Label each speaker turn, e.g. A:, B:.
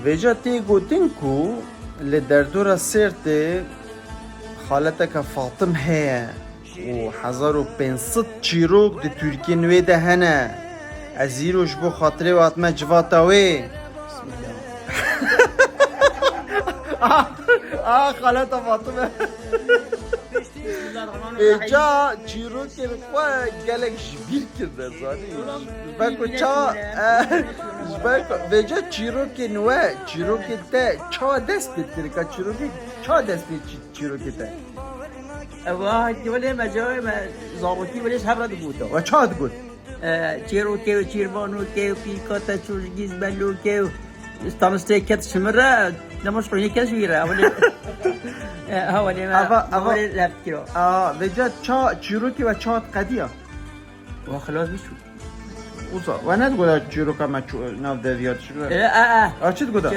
A: Veja tê gotin ku li derdora Sêrtê xaleteka fatim heye û 1500 çîrok di Tirkiyên wê de hene. Ez îro ji bo xatirê we hatime civata wê. Xaleta Fatime. Êca çîrokên xwe gelek ji bîr kirine zanî. Ji ber ku ça veca çîrokên we çîrokên te ça dest pê kirika çîrokê ça dest pê çîrokê te.
B: واحد ولی مجای زابطی ولی هر رد بوده
A: Ve ça digot.
B: چیرو که چیربانو که پیکاتا چوزگیز بلو که استانسته کت شمره نماش کنی کس ویره ولی ولی ما ولی لفت کرا
A: Veca ça çîrokê ve ça qediya.
B: و خلاص بیشو
A: Uza. Ve ne digot çîroka me nav deviyat şikre.
B: اه
A: Açı digot.